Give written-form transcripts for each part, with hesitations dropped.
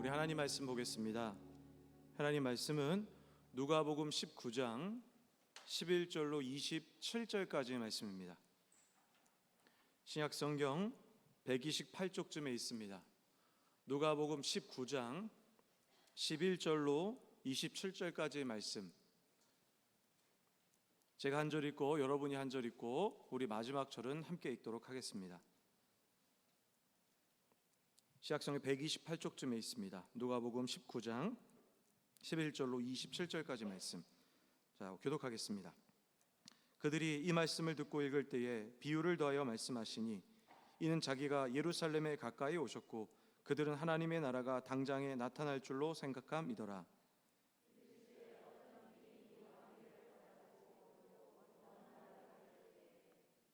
우리 하나님 말씀 보겠습니다. 하나님 말씀은 누가복음 19장 11절로 27절까지의 말씀입니다. 신약 성경 128쪽쯤에 있습니다. 누가복음 19장 11절로 27절까지의 말씀, 제가 한 절 읽고 여러분이 한 절 읽고 우리 마지막 절은 함께 읽도록 하겠습니다. 신약성경 128쪽쯤에 있습니다. 누가복음 19장 11절로 27절까지 말씀. 자, 교독하겠습니다. 그들이 이 말씀을 듣고 읽을 때에 비유를 더하여 말씀하시니 이는 자기가 예루살렘에 가까이 오셨고 그들은 하나님의 나라가 당장에 나타날 줄로 생각함이더라.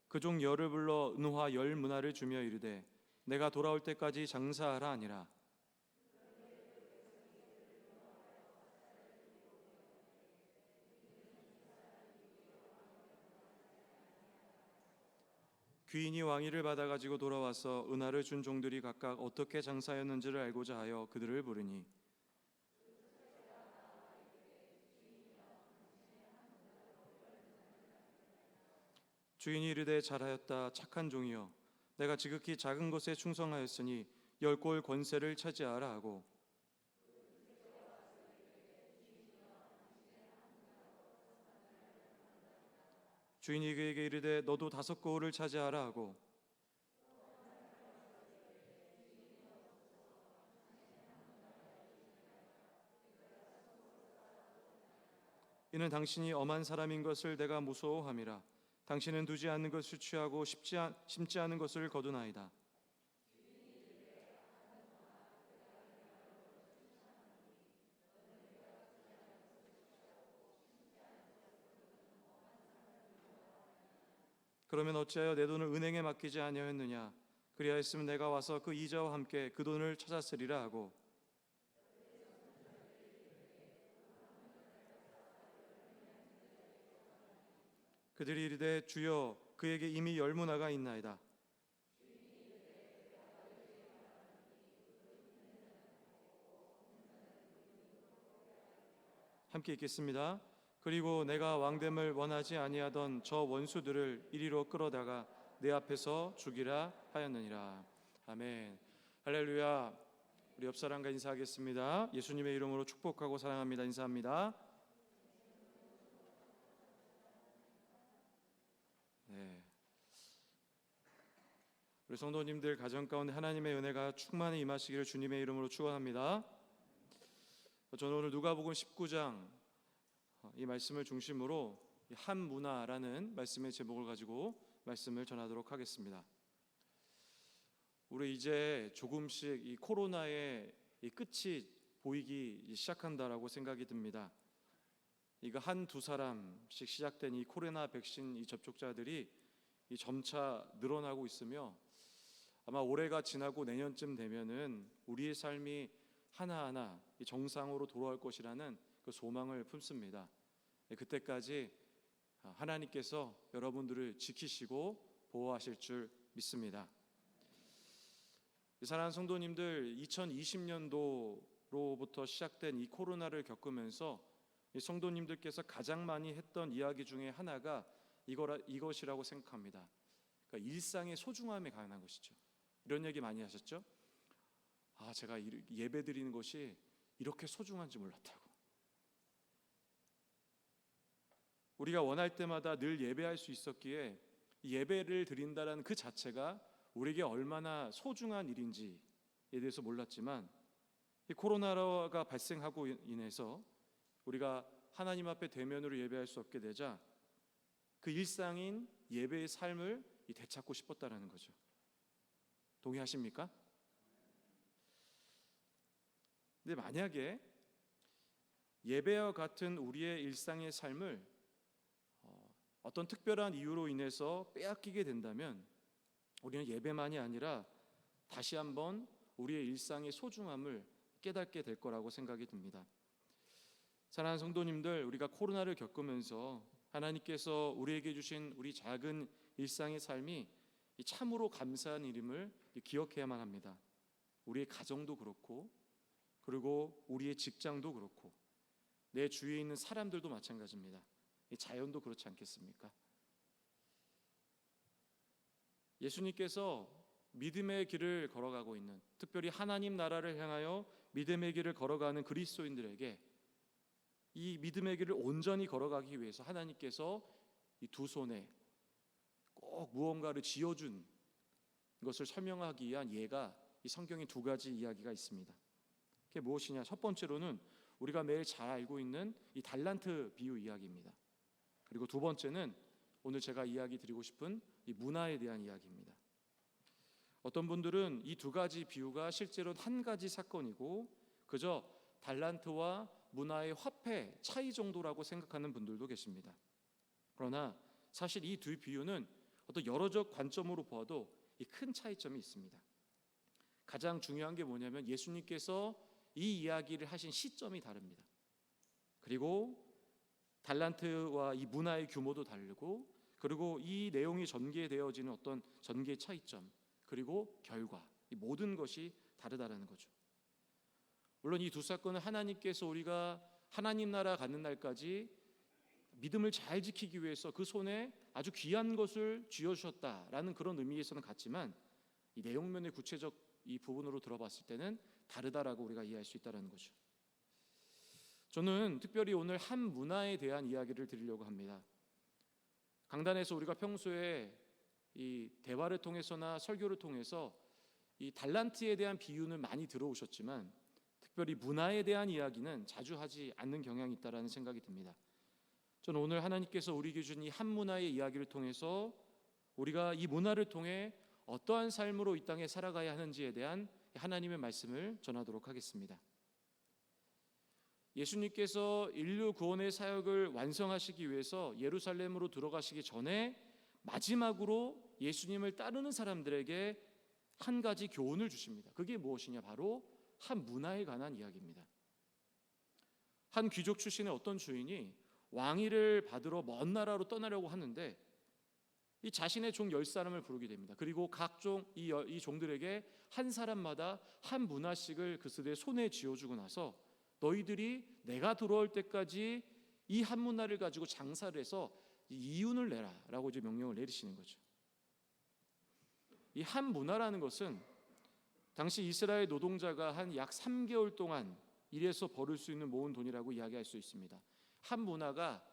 그 종 열을 불러 은화 열 문화를 주며 이르되 내가 돌아올 때까지 장사하라 하니라. 귀인이 왕위를 받아가지고 돌아와서 은화를 준 종들이 각각 어떻게 장사였는지를 알고자 하여 그들을 부르니 주인이 이르되 잘하였다 착한 종이여 내가 지극히 작은 것에 충성하였으니 10골 권세를 차지하라 하고 주인이 그에게 이르되 너도 5골을 차지하라 하고 이는 당신이 엄한 사람인 것을 내가 무서워함이라. 당신은 두지 않는 것을 취하고 심지 않은 것을 거두나이다. 그러면 어찌하여 내 돈을 은행에 맡기지 아니하였느냐? 그리하였으면 내가 와서 그 이자와 함께 그 돈을 찾았으리라 하고 그들이 이르되 주여 그에게 이미 10문화가 있나이다. 함께 읽겠습니다. 그리고 내가 왕됨을 원하지 아니하던 저 원수들을 이리로 끌어다가 내 앞에서 죽이라 하였느니라. 아멘. 할렐루야. 우리 옆 사람과 인사하겠습니다. 예수님의 이름으로 축복하고 사랑합니다. 인사합니다. 네. 우리 성도님들 가정 가운데 하나님의 은혜가 충만히 임하시기를 주님의 이름으로 축원합니다. 저는 오늘 누가복음 19장 이 말씀을 중심으로 한 문화라는 말씀의 제목을 가지고 말씀을 전하도록 하겠습니다. 우리 이제 조금씩 이 코로나의 이 끝이 보이기 시작한다라고 생각이 듭니다. 이거 한두 사람씩 시작된 이 코로나 백신 이 접촉자들이 이 점차 늘어나고 있으며 아마 올해가 지나고 내년쯤 되면은 우리의 삶이 하나하나 정상으로 돌아올 것이라는 그 소망을 품습니다. 그때까지 하나님께서 여러분들을 지키시고 보호하실 줄 믿습니다. 사랑하는 성도님들, 2020년도로부터 시작된 이 코로나를 겪으면서 성도님들께서 가장 많이 했던 이야기 중에 하나가 이것이라고 생각합니다. 그러니까 일상의 소중함에 관한 것이죠. 이런 얘기 많이 하셨죠? 제가 예배 드리는 것이 이렇게 소중한지 몰랐다고. 우리가 원할 때마다 늘 예배할 수 있었기에 예배를 드린다는 그 자체가 우리에게 얼마나 소중한 일인지에 대해서 몰랐지만 이 코로나가 발생하고 인해서 우리가 하나님 앞에 대면으로 예배할 수 없게 되자 그 일상인 예배의 삶을 되찾고 싶었다라는 거죠. 동의하십니까? 근데 만약에 예배와 같은 우리의 일상의 삶을 어떤 특별한 이유로 인해서 빼앗기게 된다면 우리는 예배만이 아니라 다시 한번 우리의 일상의 소중함을 깨닫게 될 거라고 생각이 듭니다. 사랑하는 성도님들, 우리가 코로나를 겪으면서 하나님께서 우리에게 주신 우리 작은 일상의 삶이 참으로 감사한 일임을 기억해야만 합니다. 우리의 가정도 그렇고 그리고 우리의 직장도 그렇고 내 주위에 있는 사람들도 마찬가지입니다. 이 자연도 그렇지 않겠습니까? 예수님께서 믿음의 길을 걸어가고 있는, 특별히 하나님 나라를 향하여 믿음의 길을 걸어가는 그리스도인들에게 이 믿음의 길을 온전히 걸어가기 위해서 하나님께서 이 두 손에 꼭 무언가를 쥐어준 것을 설명하기 위한 예가 이 성경에 두 가지 이야기가 있습니다. 그게 무엇이냐? 첫 번째로는 우리가 매일 잘 알고 있는 이 달란트 비유 이야기입니다. 그리고 두 번째는 오늘 제가 이야기 드리고 싶은 이 문화에 대한 이야기입니다. 어떤 분들은 이 두 가지 비유가 실제로는 한 가지 사건이고 그저 달란트와 문화의 화폐 차이 정도라고 생각하는 분들도 계십니다. 그러나 사실 이 두 비유는 어떤 여러적 관점으로 보아도 이 큰 차이점이 있습니다. 가장 중요한 게 뭐냐면 예수님께서 이 이야기를 하신 시점이 다릅니다. 그리고 달란트와 이 문화의 규모도 다르고, 그리고 이 내용이 전개되어지는 어떤 전개 차이점, 그리고 결과, 이 모든 것이 다르다라는 거죠. 물론 이 두 사건은 하나님께서 우리가 하나님 나라 가는 날까지 믿음을 잘 지키기 위해서 그 손에 아주 귀한 것을 쥐어주셨다라는 그런 의미에서는 같지만 이 내용면의 구체적 이 부분으로 들어봤을 때는 다르다라고 우리가 이해할 수 있다는 거죠. 저는 특별히 오늘 한 문화에 대한 이야기를 드리려고 합니다. 강단에서 우리가 평소에 이 대화를 통해서나 설교를 통해서 이 달란트에 대한 비유는 많이 들어오셨지만 특별히 문화에 대한 이야기는 자주 하지 않는 경향이 있다라는 생각이 듭니다. 저는 오늘 하나님께서 우리에게 준 이 한 문화의 이야기를 통해서 우리가 이 문화를 통해 어떠한 삶으로 이 땅에 살아가야 하는지에 대한 하나님의 말씀을 전하도록 하겠습니다. 예수님께서 인류 구원의 사역을 완성하시기 위해서 예루살렘으로 들어가시기 전에 마지막으로 예수님을 따르는 사람들에게 한 가지 교훈을 주십니다. 그게 무엇이냐? 바로 한 문화에 관한 이야기입니다. 한 귀족 출신의 어떤 주인이 왕위를 받으러 먼 나라로 떠나려고 하는데 이 자신의 종 10사람을 부르게 됩니다. 그리고 각종 이 종들에게 한 사람마다 한 문화씩을 그들의 손에 쥐어주고 나서 너희들이 내가 들어올 때까지 이 한 문화를 가지고 장사를 해서 이윤을 내라 라고 이제 명령을 내리시는 거죠. 이 한 문화라는 것은 당시 이스라엘 노동자가 한 약 3개월 동안 일해서 벌을 수 있는 모은 돈이라고 이야기할 수 있습니다. 한 문화가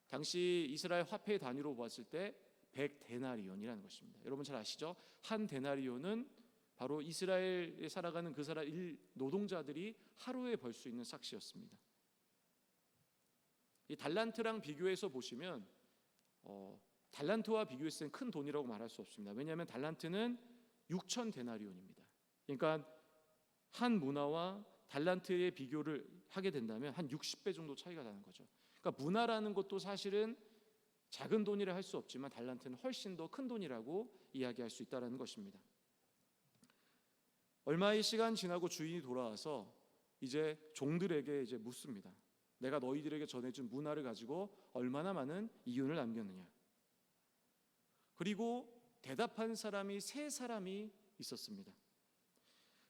당시 이스라엘 화폐 단위로 봤을 때 100데나리온이라는 것입니다. 여러분 잘 아시죠? 한 데나리온은 바로 이스라엘에 살아가는 그 사람 노동자들이 하루에 벌 수 있는 삭시였습니다. 이 달란트랑 비교해서 보시면 달란트와 비교했을 땐 큰 돈이라고 말할 수 없습니다. 왜냐하면 달란트는 6,000데나리온입니다. 그러니까 한 문화와 달란트의 비교를 하게 된다면 한 60배 정도 차이가 나는 거죠. 그러니까 문화라는 것도 사실은 작은 돈이라 할 수 없지만 달란트는 훨씬 더 큰 돈이라고 이야기할 수 있다는 것입니다. 얼마의 시간 지나고 주인이 돌아와서 이제 종들에게 이제 묻습니다. 내가 너희들에게 전해준 문화를 가지고 얼마나 많은 이윤을 남겼느냐. 그리고 대답한 사람이 3사람이 있었습니다.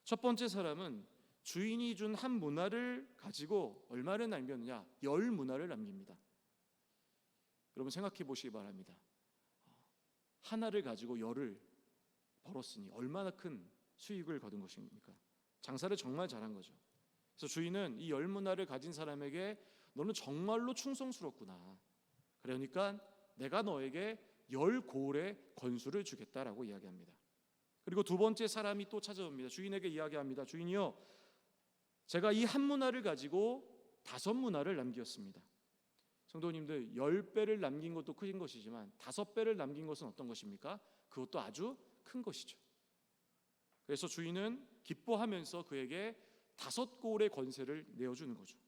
첫 번째 사람은 주인이 준 한 문화를 가지고 얼마를 남겼느냐? 10문화를 남깁니다. 여러분 생각해 보시기 바랍니다. 하나를 가지고 10을 벌었으니 얼마나 큰 수익을 거둔 것입니까? 장사를 정말 잘한 거죠. 그래서 주인은 이 10문화를 가진 사람에게 너는 정말로 충성스럽구나. 그러니까 내가 너에게 10고울의 건수를 주겠다라고 이야기합니다. 그리고 두 번째 사람이 또 찾아옵니다. 주인에게 이야기합니다. 주인이요, 제가 이 한 문화를 가지고 5문화를 남겼습니다. 성도님들, 10배를 남긴 것도 큰 것이지만 5배를 남긴 것은 어떤 것입니까? 그것도 아주 큰 것이죠. 그래서 주인은 기뻐하면서 그에게 5고울의 권세를 내어주는 거죠.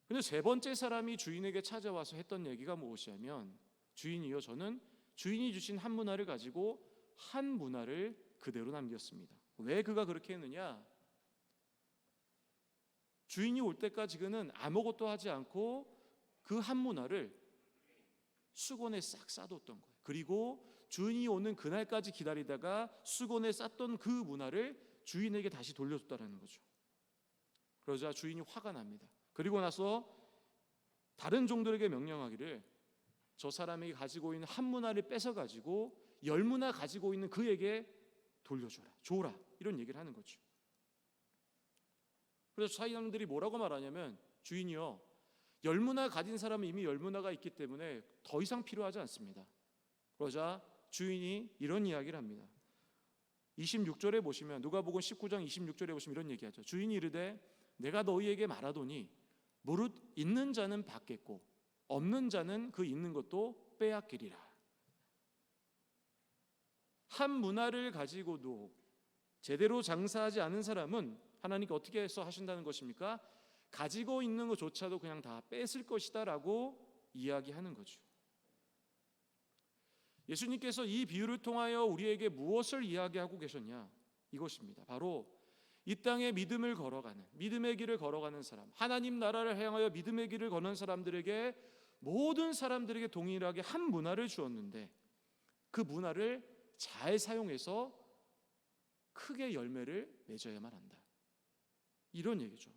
근데 세 번째 사람이 주인에게 찾아와서 했던 얘기가 무엇이냐면, 주인이요, 저는 주인이 주신 한 문화를 가지고 한 문화를 그대로 남겼습니다. 왜 그가 그렇게 했느냐? 주인이 올 때까지 그는 아무것도 하지 않고 그 한 문화를 수건에 싹 싸뒀던 거예요. 그리고 주인이 오는 그날까지 기다리다가 수건에 쌌던 그 문화를 주인에게 다시 돌려줬다는 거죠. 그러자 주인이 화가 납니다. 그리고 나서 다른 종들에게 명령하기를 저 사람이 가지고 있는 한 문화를 뺏어가지고 10문화 가지고 있는 그에게 돌려줘라, 줘라, 이런 얘기를 하는 거죠. 그래서 사람들이 뭐라고 말하냐면 주인이요, 10문화 가진 사람은 이미 10문화가 있기 때문에 더 이상 필요하지 않습니다. 그러자 주인이 이런 이야기를 합니다. 26절에 보시면, 누가복음 19장 26절에 보시면 이런 얘기하죠. 주인이 이르되 내가 너희에게 말하더니 무릇 있는 자는 받겠고 없는 자는 그 있는 것도 빼앗기리라. 한 문화를 가지고도 제대로 장사하지 않은 사람은 하나님께 어떻게 해서 하신다는 것입니까? 가지고 있는 것조차도 그냥 다 뺏을 것이다 라고 이야기하는 거죠. 예수님께서 이 비유를 통하여 우리에게 무엇을 이야기하고 계셨냐? 이것입니다. 바로 이 땅에 믿음을 걸어가는, 믿음의 길을 걸어가는 사람, 하나님 나라를 향하여 믿음의 길을 걷는 사람들에게, 모든 사람들에게 동일하게 한 문화를 주었는데 그 문화를 잘 사용해서 크게 열매를 맺어야만 한다, 이런 얘기죠.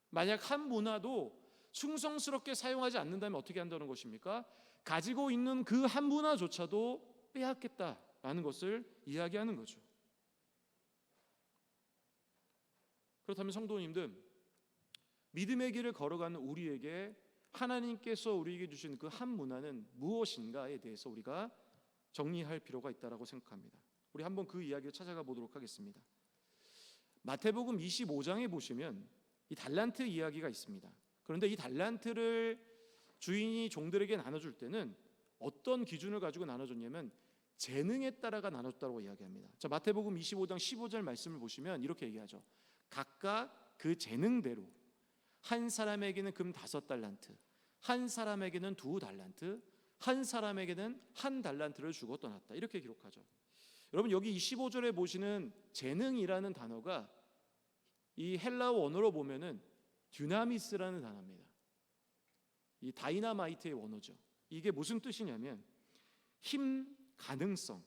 만약 한 문화도 충성스럽게 사용하지 않는다면 어떻게 한다는 것입니까? 가지고 있는 그 한 문화조차도 빼앗겠다라는 것을 이야기하는 거죠. 그렇다면 성도님들, 믿음의 길을 걸어가는 우리에게 하나님께서 우리에게 주신 그 한 문화는 무엇인가에 대해서 우리가 정리할 필요가 있다고 생각합니다. 우리 한번 그 이야기를 찾아가 보도록 하겠습니다. 마태복음 25장에 보시면 이 달란트 이야기가 있습니다. 그런데 이 달란트를 주인이 종들에게 나눠줄 때는 어떤 기준을 가지고 나눠줬냐면 재능에 따라가 나눴다고 이야기합니다. 자, 마태복음 25장 15절 말씀을 보시면 이렇게 얘기하죠. 각각 그 재능대로 한 사람에게는 금 5달란트, 한 사람에게는 2달란트, 한 사람에게는 1달란트를 주고 떠났다, 이렇게 기록하죠. 여러분, 여기 25절에 보시는 재능이라는 단어가 이 헬라어 원어로 보면은 듀나미스라는 단어입니다. 이 다이나마이트의 원어죠. 이게 무슨 뜻이냐면 힘, 가능성,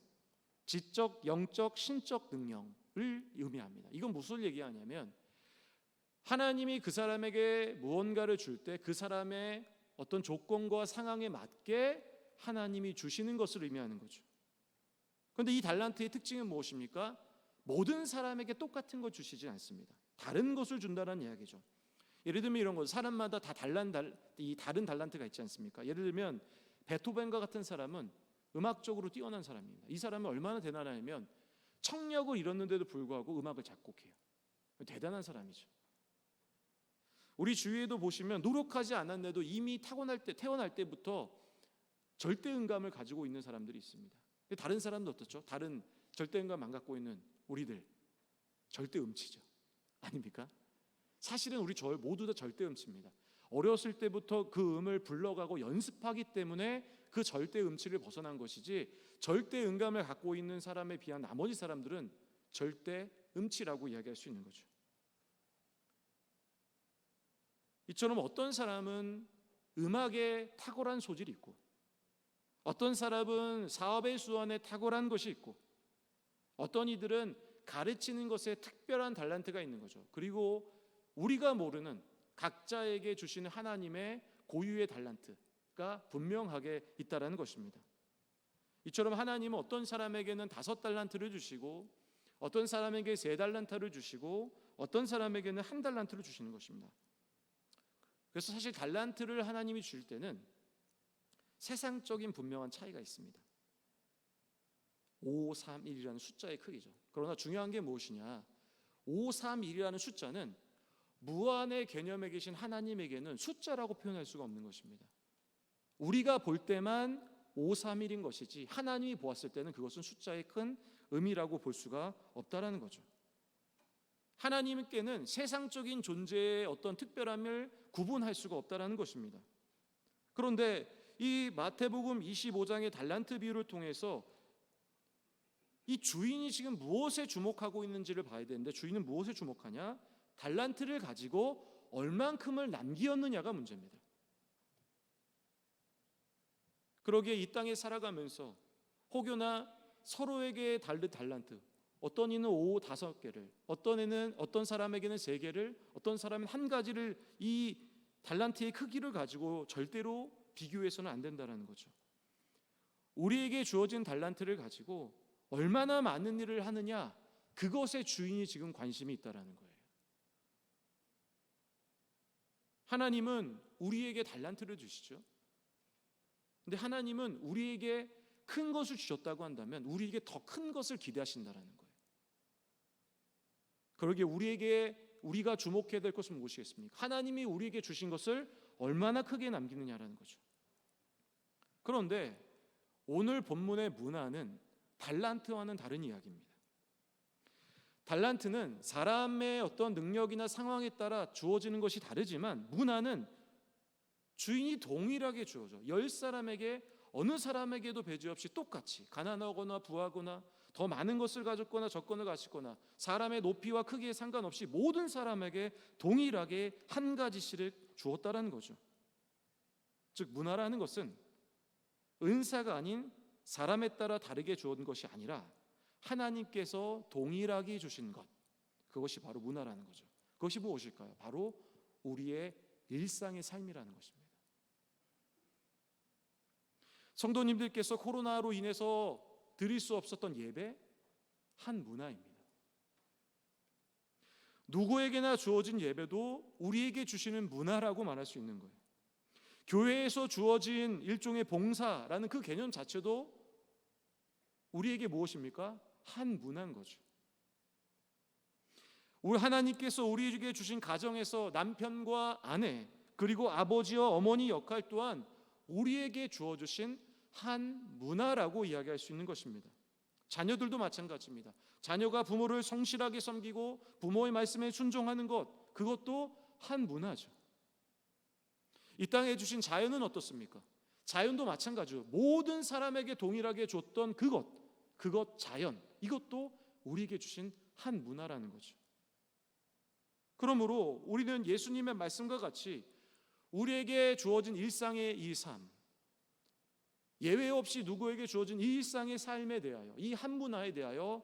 지적, 영적, 신적 능력을 의미합니다. 이건 무슨 얘기하냐면 하나님이 그 사람에게 무언가를 줄 때 그 사람의 어떤 조건과 상황에 맞게 하나님이 주시는 것을 의미하는 거죠. 그런데 이 달란트의 특징은 무엇입니까? 모든 사람에게 똑같은 것 주시지 않습니다. 다른 것을 준다는 이야기죠. 예를 들면 이런 거, 사람마다 다 다른 달란트가 있지 않습니까? 예를 들면 베토벤과 같은 사람은 음악적으로 뛰어난 사람입니다. 이 사람은 얼마나 대단하냐면 청력을 잃었는데도 불구하고 음악을 작곡해요. 대단한 사람이죠. 우리 주위에도 보시면 노력하지 않았는데도 이미 태어날 때부터 절대음감을 가지고 있는 사람들이 있습니다. 다른 사람도 어떻죠? 다른 절대음감 안 갖고 있는 우리들 절대음치죠. 아닙니까? 사실은 우리 모두 다 절대음치입니다. 어렸을 때부터 그 음을 불러가고 연습하기 때문에 그 절대음치를 벗어난 것이지, 절대음감을 갖고 있는 사람에 비한 나머지 사람들은 절대음치라고 이야기할 수 있는 거죠. 이처럼 어떤 사람은 음악에 탁월한 소질이 있고, 어떤 사람은 사업의 수완에 탁월한 것이 있고, 어떤 이들은 가르치는 것에 특별한 달란트가 있는 거죠. 그리고 우리가 모르는 각자에게 주시는 하나님의 고유의 달란트가 분명하게 있다라는 것입니다. 이처럼 하나님은 어떤 사람에게는 5달란트를 주시고, 어떤 사람에게 3달란트를 주시고, 어떤 사람에게는 1달란트를 주시는 것입니다. 그래서 사실 달란트를 하나님이 줄 때는 세상적인 분명한 차이가 있습니다. 531이라는 숫자의 크기죠. 그러나 중요한 게 무엇이냐? 531이라는 숫자는 무한의 개념에 계신 하나님에게는 숫자라고 표현할 수가 없는 것입니다. 우리가 볼 때만 531인 것이지 하나님이 보았을 때는 그것은 숫자의 큰 의미라고 볼 수가 없다라는 거죠. 하나님께는 세상적인 존재의 어떤 특별함을 구분할 수가 없다라는 것입니다. 그런데 이 마태복음 25장의 달란트 비유를 통해서 이 주인이 지금 무엇에 주목하고 있는지를 봐야 되는데, 주인은 무엇에 주목하냐? 달란트를 가지고 얼만큼을 남기었느냐가 문제입니다. 그러기에 이 땅에 살아가면서 혹여나 서로에게 다른 달란트, 어떤 이는 5, 5개를, 어떤 사람에게는 3개를, 어떤 사람은 1가지를, 이 달란트의 크기를 가지고 절대로 비교해서는 안 된다는 거죠. 우리에게 주어진 달란트를 가지고 얼마나 많은 일을 하느냐, 그것의 주인이 지금 관심이 있다라는 거예요. 하나님은 우리에게 달란트를 주시죠. 근데 하나님은 우리에게 큰 것을 주셨다고 한다면 우리에게 더 큰 것을 기대하신다라는 거예요. 그러기에 우리가 주목해야 될 것은 무엇이겠습니까? 하나님이 우리에게 주신 것을 얼마나 크게 남기느냐라는 거죠. 그런데 오늘 본문의 문화는 달란트와는 다른 이야기입니다. 달란트는 사람의 어떤 능력이나 상황에 따라 주어지는 것이 다르지만, 문화는 주인이 동일하게 주어져 10사람에게 어느 사람에게도 배제 없이 똑같이, 가난하거나 부하거나 더 많은 것을 가졌거나 적건을 가졌거나 사람의 높이와 크기에 상관없이 모든 사람에게 동일하게 1가지씩 주었다라는 거죠. 즉, 문화라는 것은 은사가 아닌 사람에 따라 다르게 주어진 것이 아니라 하나님께서 동일하게 주신 것, 그것이 바로 문화라는 거죠. 그것이 무엇일까요? 바로 우리의 일상의 삶이라는 것입니다. 성도님들께서 코로나로 인해서 드릴 수 없었던 예배, 한 문화입니다. 누구에게나 주어진 예배도 우리에게 주시는 문화라고 말할 수 있는 거예요. 교회에서 주어진 일종의 봉사라는 그 개념 자체도 우리에게 무엇입니까? 한 문화인 거죠. 우리 하나님께서 우리에게 주신 가정에서 남편과 아내, 그리고 아버지와 어머니 역할 또한 우리에게 주어주신 한 문화라고 이야기할 수 있는 것입니다. 자녀들도 마찬가지입니다. 자녀가 부모를 성실하게 섬기고 부모의 말씀에 순종하는 것, 그것도 한 문화죠. 이 땅에 주신 자연은 어떻습니까? 자연도 마찬가지죠. 모든 사람에게 동일하게 줬던 그것 자연, 이것도 우리에게 주신 한 문화라는 거죠. 그러므로 우리는 예수님의 말씀과 같이 우리에게 주어진 일상의 이 삶, 예외 없이 누구에게 주어진 이 일상의 삶에 대하여, 이 한 문화에 대하여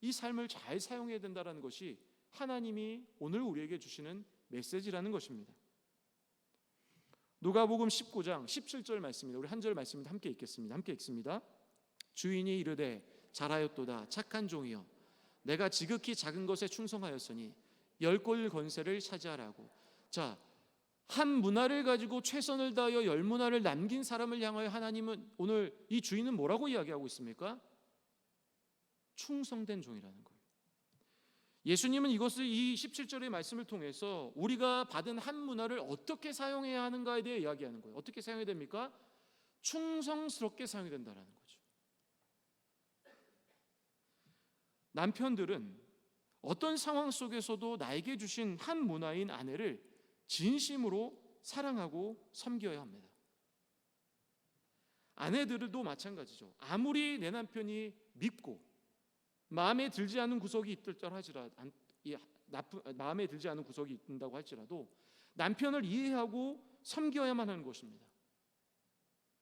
이 삶을 잘 사용해야 된다는 것이 하나님이 오늘 우리에게 주시는 메시지라는 것입니다. 누가복음 19장 17절 말씀입니다. 우리 한 절 말씀입니다. 함께 읽겠습니다. 함께 읽습니다. 주인이 이르되 잘하였도다 착한 종이여, 내가 지극히 작은 것에 충성하였으니 10골 권세를 차지하라고. 자, 한 문화를 가지고 최선을 다하여 10문화를 남긴 사람을 향하여 하나님은, 오늘 이 주인은 뭐라고 이야기하고 있습니까? 충성된 종이라는 거예요. 예수님은 이것을, 이 17절의 말씀을 통해서 우리가 받은 한 문화를 어떻게 사용해야 하는가에 대해 이야기하는 거예요. 어떻게 사용해야 됩니까? 충성스럽게 사용해야 된다는 거죠. 남편들은 어떤 상황 속에서도 나에게 주신 한 문화인 아내를 진심으로 사랑하고 섬겨야 합니다. 아내들도 마찬가지죠. 아무리 내 남편이 밉고 마음에 들지 않은 구석이 마음에 들지 않은 구석이 있다고 할지라도 남편을 이해하고 섬겨야만 하는 것입니다.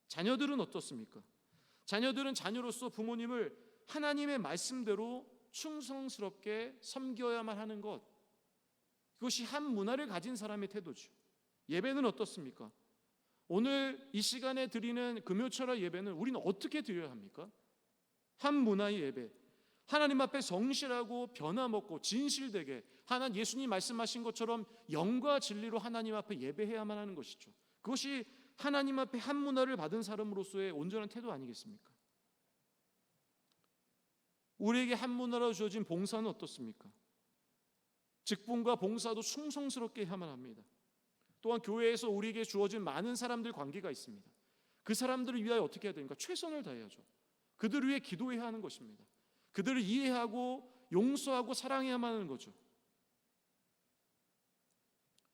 자녀들은 어떻습니까? 자녀들은 자녀로서 부모님을 하나님의 말씀대로 충성스럽게 섬겨야만 하는 것, 그것이 한 문화를 가진 사람의 태도죠. 예배는 어떻습니까? 오늘 이 시간에 드리는 금요철야 예배는 우리는 어떻게 드려야 합니까? 한 문화의 예배, 하나님 앞에 성실하고 변함없고 진실되게 예수님 말씀하신 것처럼 영과 진리로 하나님 앞에 예배해야만 하는 것이죠. 그것이 하나님 앞에 한 문화를 받은 사람으로서의 온전한 태도 아니겠습니까? 우리에게 한 문화로 주어진 봉사는 어떻습니까? 직분과 봉사도 충성스럽게 해야만 합니다. 또한 교회에서 우리에게 주어진 많은 사람들 관계가 있습니다. 그 사람들을 위하여 어떻게 해야 됩니까? 최선을 다해야죠. 그들을 위해 기도해야 하는 것입니다. 그들을 이해하고 용서하고 사랑해야만 하는 거죠.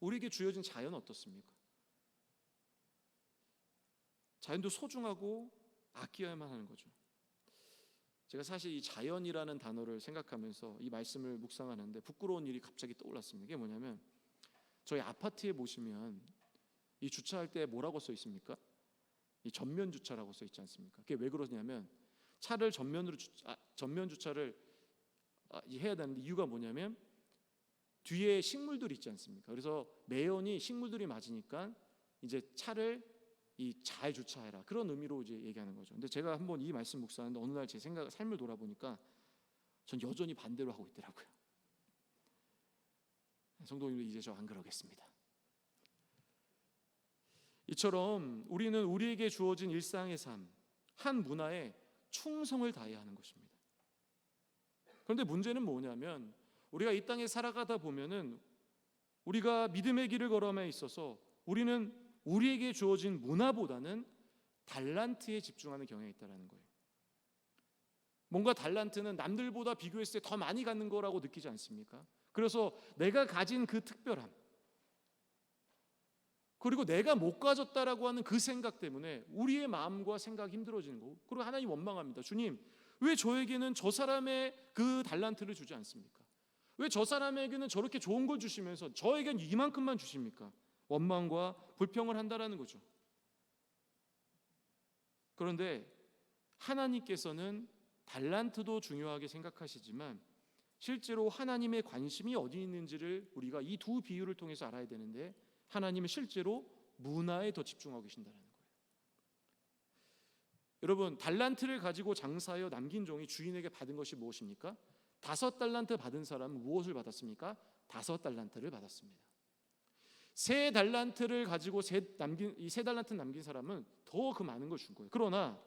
우리에게 주어진 자연은 어떻습니까? 자연도 소중하고 아껴야만 하는 거죠. 제가 사실 이 자연이라는 단어를 생각하면서 이 말씀을 묵상하는데 부끄러운 일이 갑자기 떠올랐습니다. 이게 뭐냐면, 저희 아파트에 보시면 이 주차할 때 뭐라고 써 있습니까? 이 전면 주차라고 써 있지 않습니까? 그게 왜 그러냐면, 차를 전면 주차를 해야 되는데 이유가 뭐냐면 뒤에 식물들이 있지 않습니까? 그래서 매연이 식물들이 맞으니까 이제 차를 잘 주차해라, 그런 의미로 이제 얘기하는 거죠. 근데 제가 한번 이 말씀 묵상하는데 어느 날 제 삶을 돌아보니까 전 여전히 반대로 하고 있더라고요. 성도님들, 이제 저 안 그러겠습니다. 이처럼 우리는 우리에게 주어진 일상의 삶, 한 문화에 충성을 다해야 하는 것입니다. 그런데 문제는 뭐냐면 우리가 이 땅에 살아가다 보면은 우리가 믿음의 길을 걸어감에 있어서 우리는 우리에게 주어진 문화보다는 달란트에 집중하는 경향이 있다는 거예요. 뭔가 달란트는 남들보다 비교했을 때 더 많이 갖는 거라고 느끼지 않습니까? 그래서 내가 가진 그 특별함, 그리고 내가 못 가졌다라고 하는 그 생각 때문에 우리의 마음과 생각이 힘들어지는 거고, 그리고 하나님 원망합니다. 주님, 왜 저에게는 저 사람의 그 달란트를 주지 않습니까? 왜 저 사람에게는 저렇게 좋은 걸 주시면서 저에겐 이만큼만 주십니까? 원망과 불평을 한다라는 거죠. 그런데 하나님께서는 달란트도 중요하게 생각하시지만 실제로 하나님의 관심이 어디 있는지를 우리가 이 두 비유를 통해서 알아야 되는데, 하나님은 실제로 문화에 더 집중하고 계신다는 거예요. 여러분, 달란트를 가지고 장사하여 남긴 종이 주인에게 받은 것이 무엇입니까? 5달란트 받은 사람은 무엇을 받았습니까? 5달란트를 받았습니다. 3달란트를 가지고 3달란트 남긴 사람은 더 그 많은 걸 준 거예요. 그러나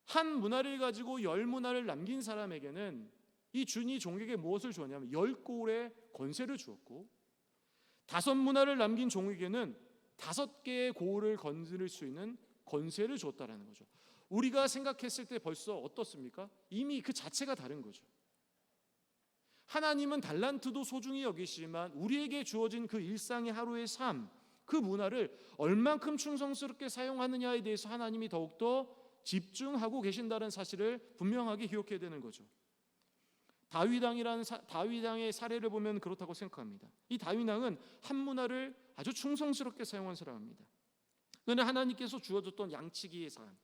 한 문화를 가지고 10문화를 남긴 사람에게는 이 주인이 종에게 무엇을 주었냐면 10고울의 권세를 주었고, 5문화를 남긴 종에게는 5개의 고울을 건드릴 수 있는 권세를 주었다라는 거죠. 우리가 생각했을 때 벌써 어떻습니까? 이미 그 자체가 다른 거죠. 하나님은 달란트도 소중히 여기시지만 우리에게 주어진 그 일상의 하루의 삶, 그 문화를 얼만큼 충성스럽게 사용하느냐에 대해서 하나님이 더욱더 집중하고 계신다는 사실을 분명하게 기억해야 되는 거죠. 다윗왕의 사례를 보면 그렇다고 생각합니다. 이 다윗왕은 한 문화를 아주 충성스럽게 사용한 사람입니다. 그런데 하나님께서 주어졌던 양치기의 삶,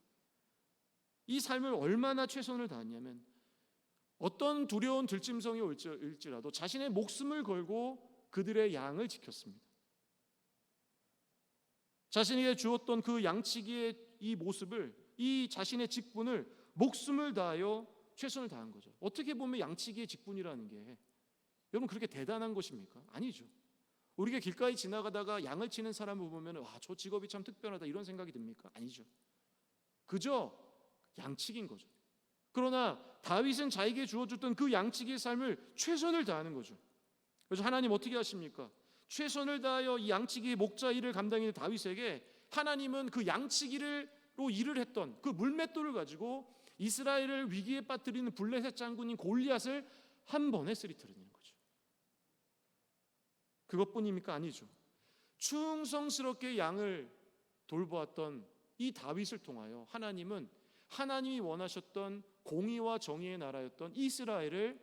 이 삶을 얼마나 최선을 다했냐면 어떤 두려운 들짐승이 올지라도 자신의 목숨을 걸고 그들의 양을 지켰습니다. 자신에게 주었던 그 양치기의 이 모습을, 이 자신의 직분을 목숨을 다하여 최선을 다한 거죠. 어떻게 보면 양치기의 직분이라는 게 여러분 그렇게 대단한 것입니까? 아니죠. 우리가 길가에 지나가다가 양을 치는 사람을 보면 와, 저 직업이 참 특별하다 이런 생각이 듭니까? 아니죠. 그저 양치기인 거죠. 그러나 다윗은 자기에게 주어졌던 그 양치기의 삶을 최선을 다하는 거죠. 그래서 하나님 어떻게 하십니까? 최선을 다하여 이 양치기의 목자 일을 감당하는 다윗에게 하나님은 그 양치기로 일을 했던 그 물맷돌을 가지고 이스라엘을 위기에 빠뜨리는 블레셋 장군인 골리앗을 한 번에 쓰리뜨리는 거죠. 그것뿐입니까? 아니죠. 충성스럽게 양을 돌보았던 이 다윗을 통하여 하나님은 하나님이 원하셨던 공의와 정의의 나라였던 이스라엘을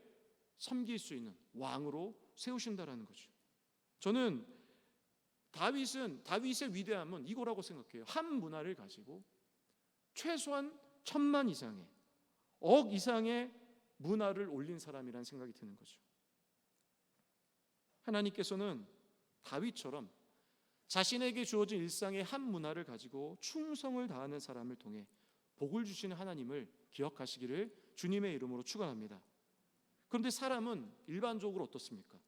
섬길 수 있는 왕으로 세우신다라는 거죠. 저는 다윗의 위대함은 이거라고 생각해요. 한 문화를 가지고 최소한 1000만 이상의, 1억 이상의 문화를 올린 사람이라는 생각이 드는 거죠. 하나님께서는 다윗처럼 자신에게 주어진 일상의 한 문화를 가지고 충성을 다하는 사람을 통해 복을 주시는 하나님을 기억하시기를 주님의 이름으로 축원합니다. 그런데 사람은 일반적으로 어떻습니까?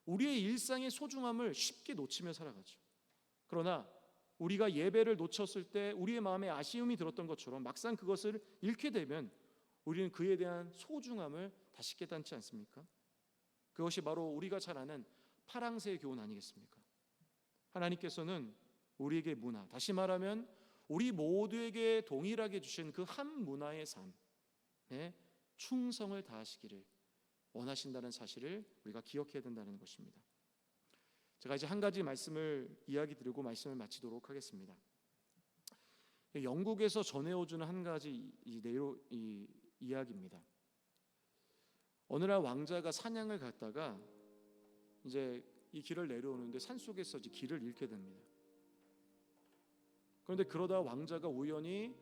우리의 일상의 소중함을 쉽게 놓치며 살아가죠. 그러나 우리가 예배를 놓쳤을 때 우리의 마음에 아쉬움이 들었던 것처럼 막상 그것을 잃게 되면 우리는 그에 대한 소중함을 다시 깨닫지 않습니까? 그것이 바로 우리가 잘 아는 파랑새의 교훈 아니겠습니까? 하나님께서는 우리에게 문화, 다시 말하면 우리 모두에게 동일하게 주신 그 한 문화의 삶에 충성을 다하시기를 원하신다는 사실을 우리가 기억해야 된다는 것입니다. 제가 이제 한 가지 말씀을 이야기 드리고 말씀을 마치도록 하겠습니다. 영국에서 전해오주는 한 가지 이야기입니다. 어느 날 왕자가 사냥을 갔다가 이제 이 길을 내려오는데 산속에서 이제 길을 잃게 됩니다. 그런데 그러다 왕자가 우연히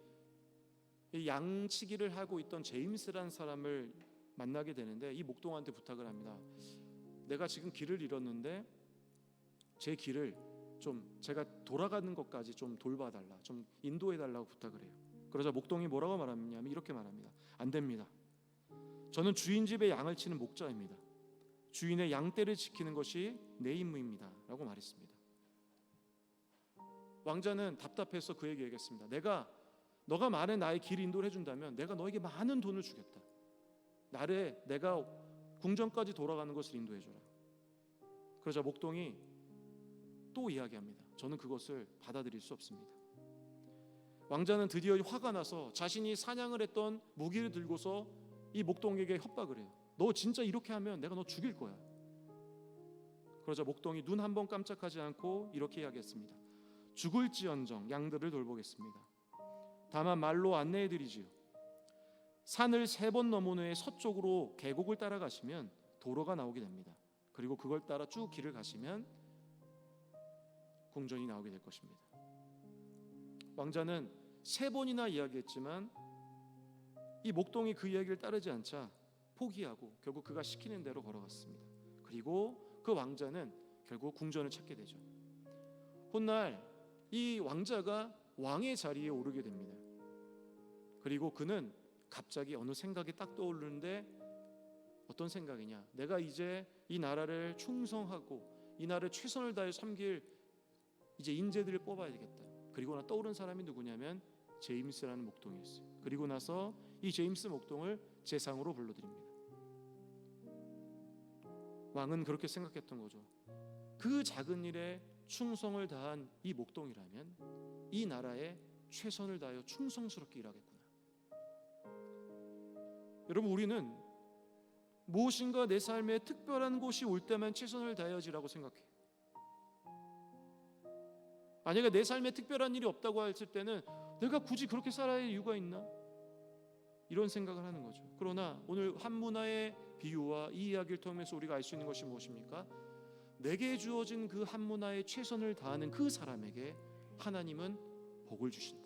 이 양치기를 하고 있던 제임스라는 사람을 만나게 되는데 이 목동한테 부탁을 합니다. 내가 지금 길을 잃었는데 제 길을 좀 제가 돌아가는 것까지 좀 돌봐달라, 좀 인도해달라고 부탁을 해요. 그러자 목동이 뭐라고 말하냐면 이렇게 말합니다. 안 됩니다. 저는 주인 집에 양을 치는 목자입니다. 주인의 양떼를 지키는 것이 내 임무입니다 라고 말했습니다. 왕자는 답답해서 그에게 얘기했습니다. 너가 많은 나의 길 인도를 해준다면 내가 너에게 많은 돈을 주겠다. 내가 궁전까지 돌아가는 것을 인도해줘라. 그러자 목동이 또 이야기합니다. 저는 그것을 받아들일 수 없습니다. 왕자는 드디어 화가 나서 자신이 사냥을 했던 무기를 들고서 이 목동에게 협박을 해요. 너 진짜 이렇게 하면 내가 너 죽일 거야. 그러자 목동이 눈 한 번 깜짝하지 않고 이렇게 이야기했습니다. 죽을지언정 양들을 돌보겠습니다. 다만 말로 안내해드리지요. 산을 3번 넘은 후에 서쪽으로 계곡을 따라가시면 도로가 나오게 됩니다. 그리고 그걸 따라 쭉 길을 가시면 궁전이 나오게 될 것입니다. 왕자는 3번이나 이야기했지만 이 목동이 그 이야기를 따르지 않자 포기하고 결국 그가 시키는 대로 걸어갔습니다. 그리고 그 왕자는 결국 궁전을 찾게 되죠. 훗날 이 왕자가 왕의 자리에 오르게 됩니다. 그리고 그는 갑자기 어느 생각이 딱 떠오르는데 어떤 생각이냐? 내가 이제 이 나라를 충성하고 이 나라를 최선을 다해 섬길 이제 인재들을 뽑아야 되겠다. 그리고 나 떠오른 사람이 누구냐면 제임스라는 목동이었어요. 그리고 나서 이 제임스 목동을 제상으로 불러드립니다. 왕은 그렇게 생각했던 거죠. 그 작은 일에 충성을 다한 이 목동이라면 이 나라에 최선을 다하여 충성스럽게 일하겠구나. 여러분, 우리는 무엇인가 내 삶에 특별한 곳이 올 때만 최선을 다해야지라고 생각해요. 만약에 내 삶에 특별한 일이 없다고 했을 때는 내가 굳이 그렇게 살아야 할 이유가 있나? 이런 생각을 하는 거죠. 그러나 오늘 한문화의 비유와 이 이야기를 통해서 우리가 알 수 있는 것이 무엇입니까? 내게 주어진 그 한문화에 최선을 다하는 그 사람에게 하나님은 복을 주신다.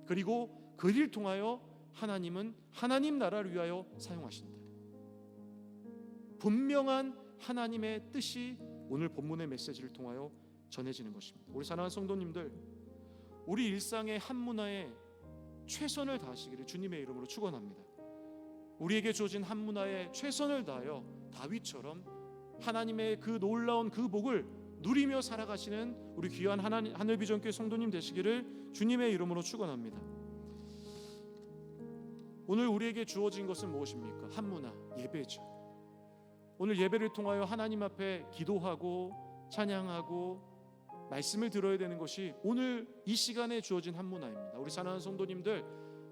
그리고 그 일을 통하여 하나님은 하나님 나라를 위하여 사용하신다. 분명한 하나님의 뜻이 오늘 본문의 메시지를 통하여 전해지는 것입니다. 우리 사랑하는 성도님들, 우리 일상의 한문화에 최선을 다하시기를 주님의 이름으로 축원합니다. 우리에게 주어진 한문화에 최선을 다하여 다윗처럼 하나님의 그 놀라운 그 복을 누리며 살아가시는 우리 귀한 하늘비전교회 성도님 되시기를 주님의 이름으로 축원합니다. 오늘 우리에게 주어진 것은 무엇입니까? 한문화, 예배죠. 오늘 예배를 통하여 하나님 앞에 기도하고 찬양하고 말씀을 들어야 되는 것이 오늘 이 시간에 주어진 한문화입니다. 우리 사랑하는 성도님들,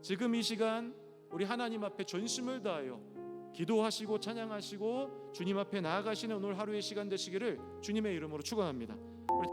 지금 이 시간 우리 하나님 앞에 전심을 다하여 기도하시고 찬양하시고 주님 앞에 나아가시는 오늘 하루의 시간 되시기를 주님의 이름으로 축원합니다. 우리